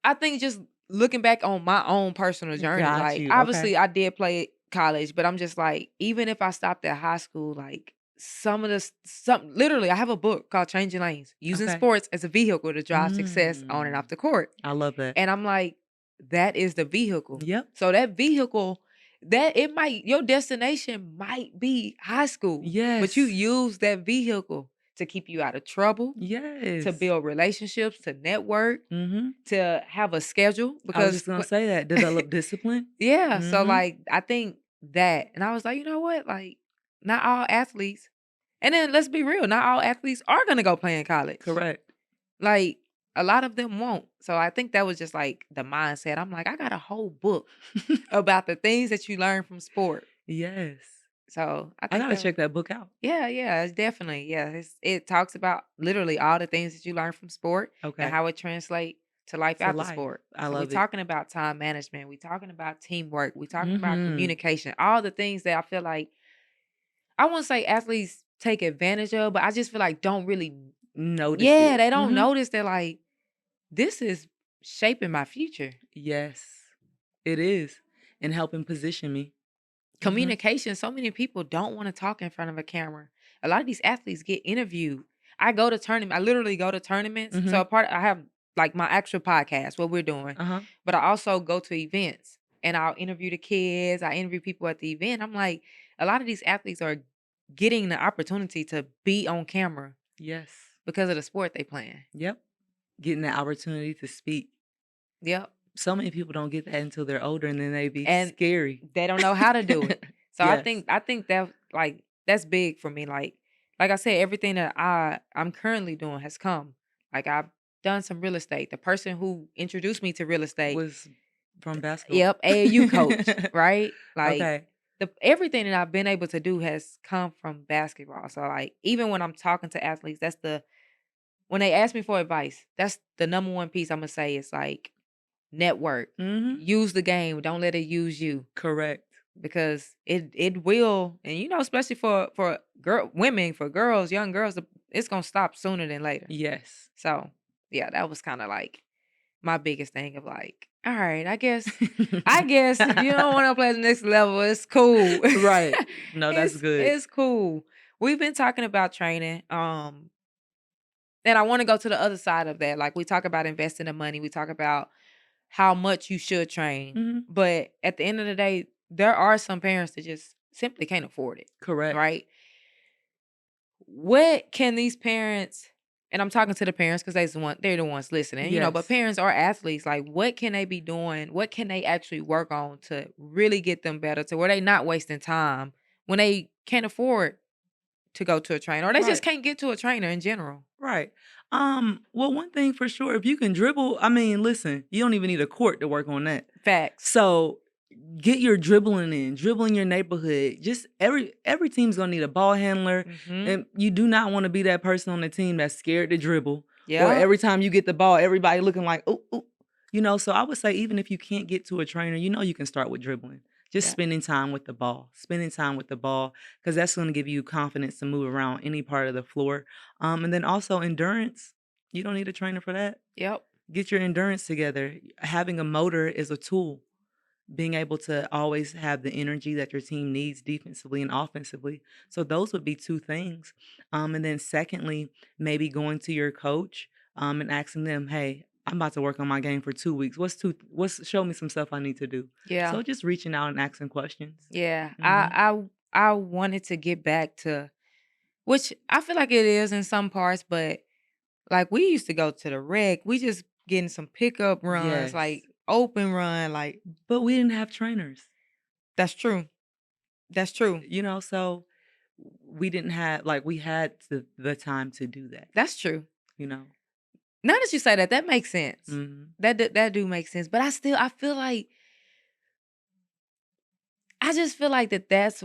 I think just looking back on my own personal journey, Got like you. Okay. obviously I did play college, but I'm just like, even if I stopped at high school, like some literally I have a book called Changing Lanes, using Okay. sports as a vehicle to drive success on and Mm. off the court. I love that. And I'm like, that is the vehicle. Yep. So that vehicle, that it might, your destination might be high school, but you Yes. use that vehicle to keep you out of trouble, to Yes. build relationships, to network, Mhm. to have a schedule. I was Because just gonna say that, develop discipline. yeah, so Mhm. like I think that, and I was like, you know what, like not all athletes, and then let's be real, not all athletes are gonna go play in college. Correct. Like a lot of them won't. So I think that was just like the mindset. I'm like, I got a whole book about the things that you learn from sport. Yes. So I I think gotta that, check that book out. yeah, it's definitely, yeah. It talks about literally all the things that you learn from sport and Okay. how it translates to life To after life. sport. I So we're love it. talking about time management. We're talking about teamwork. We're talking about Mhm. communication. All the things that I feel like I won't say athletes take advantage of, but I just feel like don't really, Notice yeah, it. they don't Mhm. notice that like this is shaping my future. Yes. It is. And helping position me. Mhm. Communication, so many people don't want to talk in front of a camera. A lot of these athletes get interviewed. I go to tournament. I literally go to tournaments. So Mhm. a part I have like my actual podcast, what we're doing, Uh-huh. but I also go to events and I'll interview the kids. I interview people at the event. I'm like, a lot of these athletes are getting the opportunity to be on camera Yes. because of the sport they playing. Yep. Getting the opportunity to speak. Yep. So many people don't get that until they're older and then they be And scary. they don't know how to do it. So I Yes. think I think that like that's big for me. Like I said, everything that I'm currently doing has come. Like I've done some real estate. The person who introduced me to real estate, Was from basketball. yep, AAU coach, right? Like Okay. the everything that I've been able to do has come from basketball. So like even when I'm talking to athletes, that's the when they ask me for advice, that's the number one piece I'm gonna say is like network. Mhm. Use the game. Don't let it use you Correct. because it will, and especially for women, for girls, young girls, it's gonna stop sooner than later. Yes. So yeah, that was kind of like my biggest thing of like, all right, I guess if you don't want to play the next level, it's cool. Right. No, that's it's good. it's cool. We've been talking about training, and I want to go to the other side of that. Like we talk about investing the money, we talk about how much you should train. Mhm. But at the end of the day, there are some parents that just simply can't afford it, Correct. right? What can these parents, and I'm talking to the parents because they're the ones listening, but Yes. parents are athletes. Like, what can they be doing? What can they actually work on to really get them better to where they not wasting time when they can't afford to go to a trainer or they just Right. can't get to a trainer in general? Right. Well, one thing for sure, if you can dribble, I mean, listen, you don't even need a court to work on that. Facts. So get your dribbling in, dribbling your neighborhood. Just every team's gonna need a ball handler. Mm-hmm. And you do not want to be that person on the team that's scared to dribble. Or Yeah. every time you get the ball, everybody looking like, oh, oh. So I would say even if you can't get to a trainer, you can start with dribbling. Just Yeah. spending time with the ball. Spending time with the ball. Because that's gonna give you confidence to move around any part of the floor. And then also endurance. You don't need a trainer for that. Yep. Get your endurance together. Having a motor is a tool. Being able to always have the energy that your team needs defensively and offensively. So those would be two things. And then secondly, maybe going to your coach and asking them, hey, I'm about to work on my game for 2 weeks. What's show me some stuff I need to do. Yeah. So just reaching out and asking questions. Yeah. Hmm. I wanted to get back to, which I feel like it is in some parts, but like we used to go to the rec. We just getting some pickup runs, Yes. like open run, like But we didn't have trainers. that's true. That's true. So we didn't have like we had the time to do that, That's true. you know. Now that you say that, that makes sense. Hmm. That do make sense. But I feel like I just feel like that's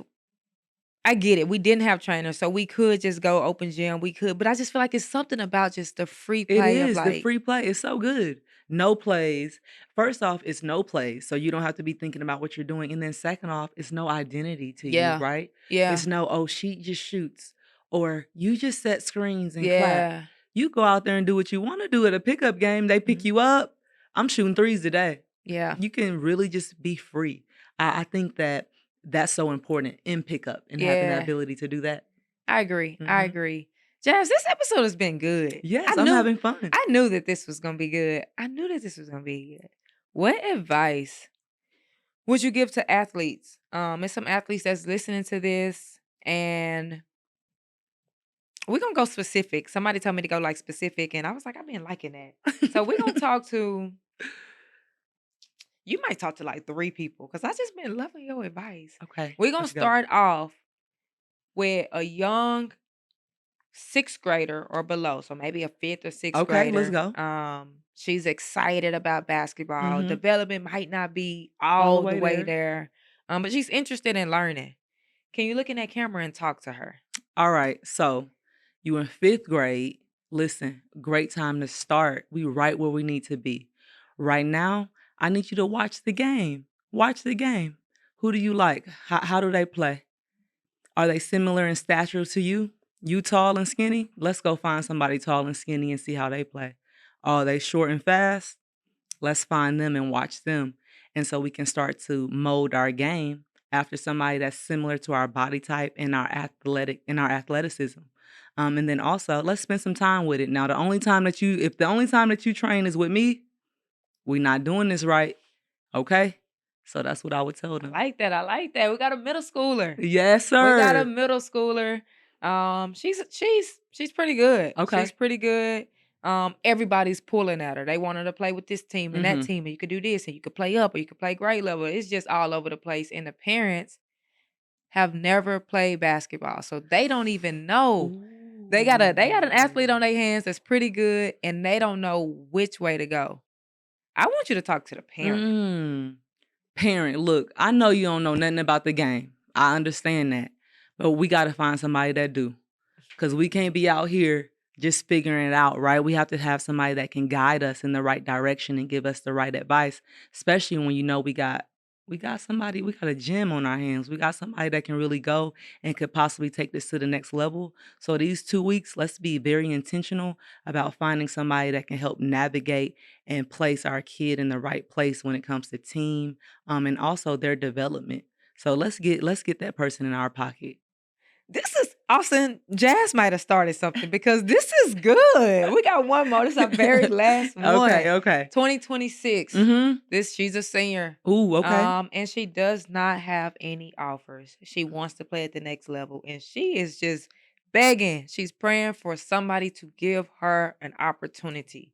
I get it. We didn't have trainers, so we could just go open gym. We could, but I just feel like it's something about just the free It play of is. The like, free play is so good. No plays. First off, it's no plays, so you don't have to be thinking about what you're doing, and then second off, it's no identity to you, yeah, right? yeah, It's no, "Oh, she just shoots," or "You just set screens and clap." yeah, You go out there and do what you wanna do at a pickup game, they pick mhm, you up, I'm shooting threes today. yeah, You can really just be free. I think that that's so important in pickup and having the yeah. ability to do that. I agree. I Mhm. agree. Jazz, this episode has been good. Yes, I'm having fun. I knew that this was gonna be good. I knew that this was gonna be good. What advice would you give to athletes? And some athletes that's listening to this, and we're gonna go specific. Somebody told me to go like specific, and I was like, I've been liking that. So we're gonna talk to you might talk to like 3 people because I just been loving your advice. Okay, We're gonna let's go. start off with a young 6th grader or below, so maybe a 5th or 6th Okay, let's grader. go. She's excited about basketball. Mhm. Development might not be All the all the way way there. there, but she's interested in learning. Can you look in that camera and talk to her? All right, so you in 5th grade. Listen, great time to start. We right where we need to be. Right now, I need you to watch the game. Watch the game. Who do you like? How do they play? Are they similar in stature to you? You tall and skinny? Let's go find somebody tall and skinny and see how they play. Are they short and fast? Let's find them and watch them. And so we can start to mold our game after somebody that's similar to our body type and our athleticism. And then also let's spend some time with it. Now, if the only time that you train is with me, we not doing this right. Okay? So that's what I would tell I them. like that. I like that. We got a middle schooler. Yes, We got a sir. middle schooler. She's pretty good. She's Okay. pretty good. Everybody's pulling at her. They want her to play with this team and that Mm-hmm. team, and you could do this, and you could play up, or you could play grade level. It's just all over the place. And the parents have never played basketball, so they don't even know. They got an athlete on Ooh. their hands that's pretty good, and they don't know which way to go. I want you to talk to the parent. Mm. Parent, look, I know you don't know nothing about the game. I understand that. But we got to find somebody that do. Because we can't be out here just figuring it out, right? We have to have somebody that can guide us in the right direction and give us the right advice, especially when we got a gym on our hands. We got somebody that can really go and could possibly take this to the next level. So these 2 weeks, let's be very intentional about finding somebody that can help navigate and place our kid in the right place when it comes to team, and also their development. So let's get that person in our pocket. This is awesome. Jazz might have started something because this is good. We got one more. This is our very last Okay, one. okay. 2026. Mhm. She's a senior. Ooh, okay. And she does not have any offers. She wants to play at the next level. And she is just begging. She's praying for somebody to give her an opportunity.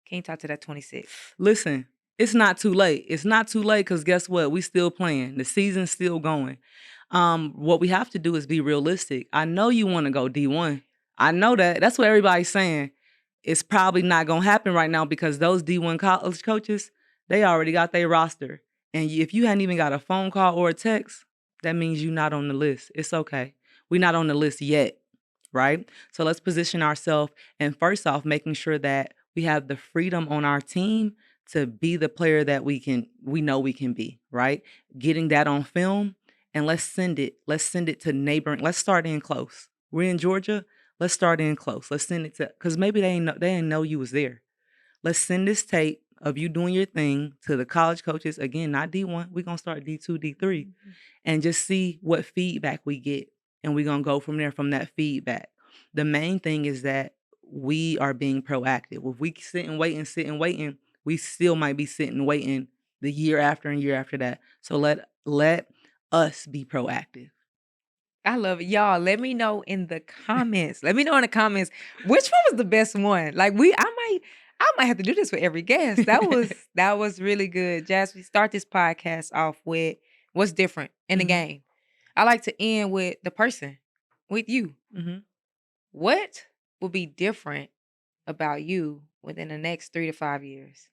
Can you talk to that 26? Listen, it's not too late. It's not too late because guess what? We still playing. The season's still going. What we have to do is be realistic. I know you want to go D1. I know that. That's what everybody's saying. It's probably not gonna happen right now because those D1 college coaches, they already got their roster. And if you hadn't even got a phone call or a text, that means you're not on the list. It's okay. We're not on the list yet, right? So let's position ourselves and first off, making sure that we have the freedom on our team to be the player that we know we can be, right? Getting that on film and let's send it. Let's send it to neighboring. Let's start in close. We're in Georgia. Let's start in close. Let's send it to because maybe they ain't know you was there. Let's send this tape of you doing your thing to the college coaches. Again, not D1. We're gonna start D2, D3, Mhm. and just see what feedback we get. And we're gonna go from there from that feedback. The main thing is that we are being proactive. If we sit and waiting, we still might be sitting waiting the year after and year after that. So let us be proactive. I love it. Y'all, let me know in the comments. Let me know in the comments which one was the best one. Like I might have to do this with every guest. That was really good. Jazz, we start this podcast off with what's different in the Mhm, game. I like to end with the person, with you. mhm. What will be different about you within the next 3 to 5 years?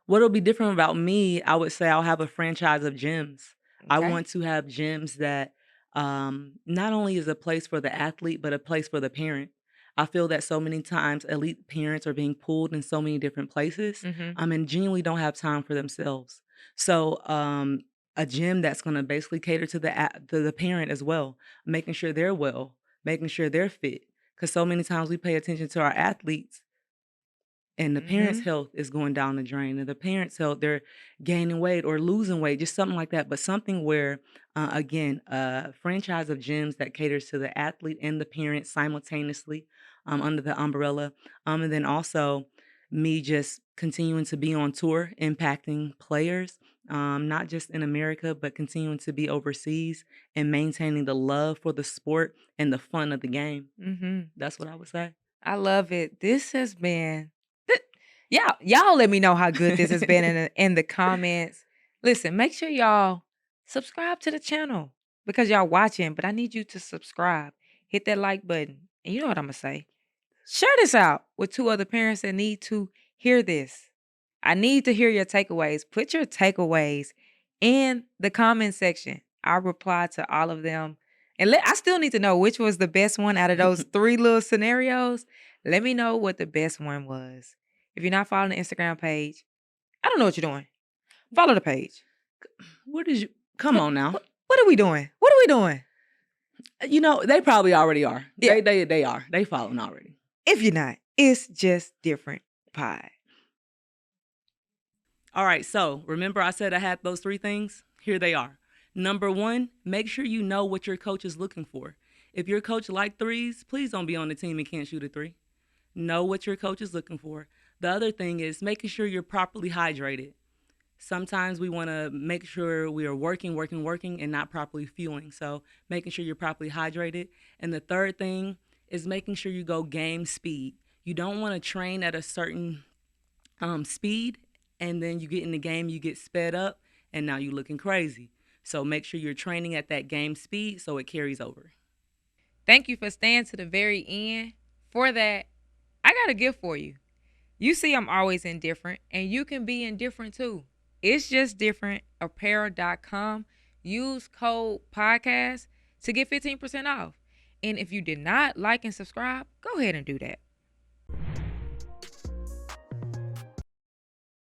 What'll be different about me, I would say I'll have a franchise of gyms. I Okay. want to have gyms that not only is a place for the athlete, but a place for the parent. I feel that so many times elite parents are being pulled in so many different places, Mm-hmm. and genuinely don't have time for themselves. So, a gym that's going to basically cater to the parent as well, making sure they're well, making sure they're fit. Because so many times we pay attention to our athletes and the parents' Mm-hmm. health is going down the drain, and the parents' health, they're gaining weight or losing weight, just something like that. But something where, again, a franchise of gyms that caters to the athlete and the parent simultaneously under the umbrella. And then also me just continuing to be on tour, impacting players, not just in America, but continuing to be overseas and maintaining the love for the sport and the fun of the game. Mhm. That's what I would say. I love it. This has been th y'all let me know how good this has been in the comments. Listen, make sure y'all subscribe to the channel because y'all watching, but I need you to subscribe. Hit that like button. And you know what Imma say? Share this out with 2 other parents that need to hear this. I need to hear your takeaways. Put your takeaways in the comment section. I'll reply to all of them. And I still need to know which was the best one out of those 3 little scenarios. Let me know what the best one was. If you're not following the Instagram page, I don't know what you're doing. Follow the page. What did you come on now? What are we doing? What are we doing? They probably already are. Yeah. They are. They following already. If you're not, it's just different pie. All right, so remember I said I had those 3 things? Here they are. Number 1, make sure you know what your coach is looking for. If your coach like threes, please don't be on the team and can't shoot a 3. Know what your coach is looking for. The other thing is making sure you're properly hydrated. Sometimes we want to make sure we are working, and not properly fueling. So making sure you're properly hydrated. And the third thing is making sure you go game speed. You don't want to train at a certain speed, and then you get in the game, you get sped up, and now you're looking crazy. So make sure you're training at that game speed so it carries over. Thank you for staying to the very end. For that, I got a gift for you. You see, I'm always indifferent, and you can be indifferent too. It's just different. Apparel.com. Use code podcast to get 15% off. And if you did not like and subscribe, go ahead and do that.